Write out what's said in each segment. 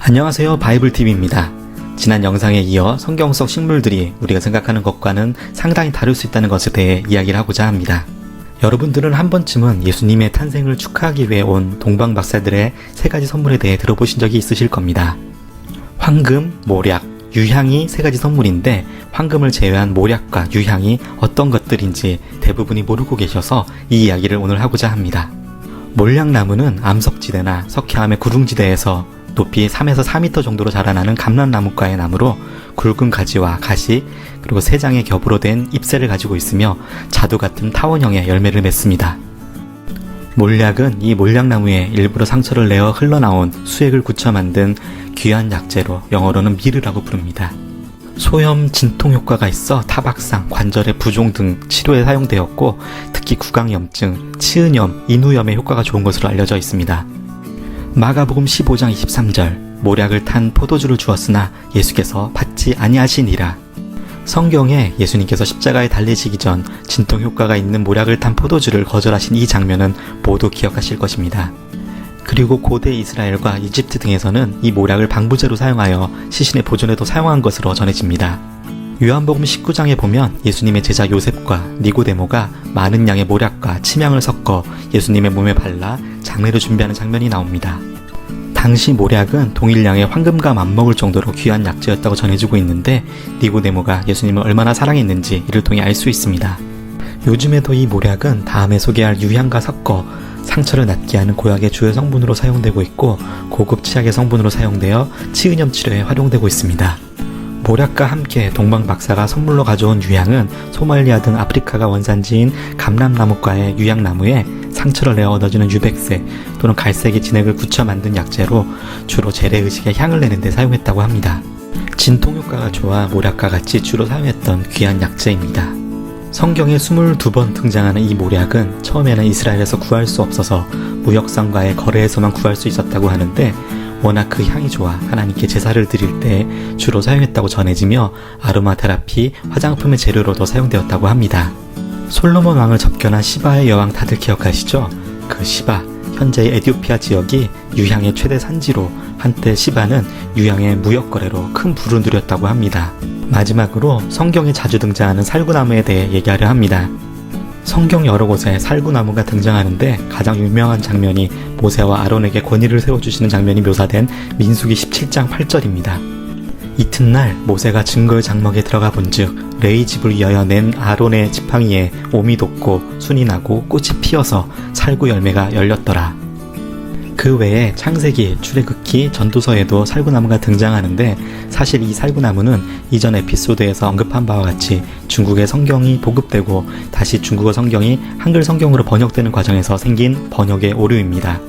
안녕하세요, 바이블TV입니다. 지난 영상에 이어 성경 속 식물들이 우리가 생각하는 것과는 상당히 다를 수 있다는 것에 대해 이야기를 하고자 합니다. 여러분들은 한 번쯤은 예수님의 탄생을 축하하기 위해 온 동방박사들의 세 가지 선물에 대해 들어보신 적이 있으실 겁니다. 황금, 모략, 유향이 세 가지 선물인데 황금을 제외한 모략과 유향이 어떤 것들인지 대부분이 모르고 계셔서 이 이야기를 오늘 하고자 합니다. 몰약나무는 암석지대나 석회암의 구릉지대에서 높이 3에서 4m 정도로 자라나는 감람나무과의 나무로 굵은 가지와 가시 그리고 세 장의 겹으로 된 잎새를 가지고 있으며 자두 같은 타원형의 열매를 맺습니다. 몰약은 이 몰약나무에 일부러 상처를 내어 흘러나온 수액을 굳혀 만든 귀한 약재로 영어로는 미르라고 부릅니다. 소염 진통 효과가 있어 타박상, 관절의 부종 등 치료에 사용되었고 특히 구강염증, 치은염, 인후염에 효과가 좋은 것으로 알려져 있습니다. 마가복음 15장 23절 모략을 탄 포도주를 주었으나 예수께서 받지 아니하시니라. 성경에 예수님께서 십자가에 달리시기 전 진통 효과가 있는 모략을 탄 포도주를 거절하신 이 장면은 모두 기억하실 것입니다. 그리고 고대 이스라엘과 이집트 등에서는 이 모략을 방부제로 사용하여 시신의 보존에도 사용한 것으로 전해집니다. 요한복음 19장에 보면 예수님의 제자 요셉과 니고데모가 많은 양의 모략과 침향을 섞어 예수님의 몸에 발라 장례를 준비하는 장면이 나옵니다. 당시 모략은 동일량의 황금과 맞먹을 정도로 귀한 약재였다고 전해지고 있는데 니고데모가 예수님을 얼마나 사랑했는지 이를 통해 알 수 있습니다. 요즘에도 이 모략은 다음에 소개할 유향과 섞어 상처를 낫게 하는 고약의 주요 성분으로 사용되고 있고 고급 치약의 성분으로 사용되어 치은염 치료에 활용되고 있습니다. 모략과 함께 동방박사가 선물로 가져온 유향은 소말리아 등 아프리카가 원산지인 감람나무과의 유향나무에 상처를 내어 얻어지는 유백세 또는 갈색의 진액을 굳혀 만든 약재로 주로 재래의식의 향을 내는 데 사용했다고 합니다. 진통 효과가 좋아 모략과 같이 주로 사용했던 귀한 약재입니다. 성경에 22번 등장하는 이 모략은 처음에는 이스라엘에서 구할 수 없어서 무역상과의 거래에서만 구할 수 있었다고 하는데 워낙 그 향이 좋아 하나님께 제사를 드릴 때 주로 사용했다고 전해지며 아로마 테라피, 화장품의 재료로도 사용되었다고 합니다. 솔로몬 왕을 접견한 시바의 여왕 다들 기억하시죠? 그 시바, 현재의 에티오피아 지역이 유향의 최대 산지로 한때 시바는 유향의 무역거래로 큰 부를 누렸다고 합니다. 마지막으로 성경에 자주 등장하는 살구나무에 대해 얘기하려 합니다. 성경 여러 곳에 살구나무가 등장하는데 가장 유명한 장면이 모세와 아론에게 권위를 세워주시는 장면이 묘사된 민수기 17장 8절입니다. 이튿날 모세가 증거의 장막에 들어가 본즉 레이 집을 위하여 낸 아론의 지팡이에 옴이 돋고 순이 나고 꽃이 피어서 살구 열매가 열렸더라. 그 외에 창세기, 출애굽기, 전도서에도 살구나무가 등장하는데 사실 이 살구나무는 이전 에피소드에서 언급한 바와 같이 중국의 성경이 보급되고 다시 중국어 성경이 한글 성경으로 번역되는 과정에서 생긴 번역의 오류입니다.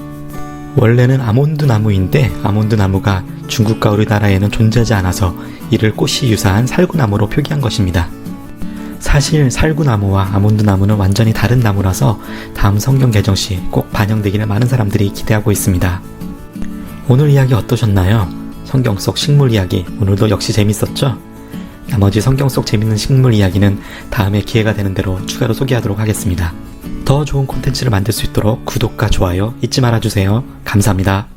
원래는 아몬드 나무인데 아몬드 나무가 중국과 우리나라에는 존재하지 않아서 이를 꽃이 유사한 살구나무로 표기한 것입니다. 사실 살구나무와 아몬드 나무는 완전히 다른 나무라서 다음 성경 개정 시 꼭 반영되기를 많은 사람들이 기대하고 있습니다. 오늘 이야기 어떠셨나요? 성경 속 식물 이야기 오늘도 역시 재밌었죠? 나머지 성경 속 재밌는 식물 이야기는 다음에 기회가 되는 대로 추가로 소개하도록 하겠습니다. 더 좋은 콘텐츠를 만들 수 있도록 구독과 좋아요 잊지 말아주세요. 감사합니다.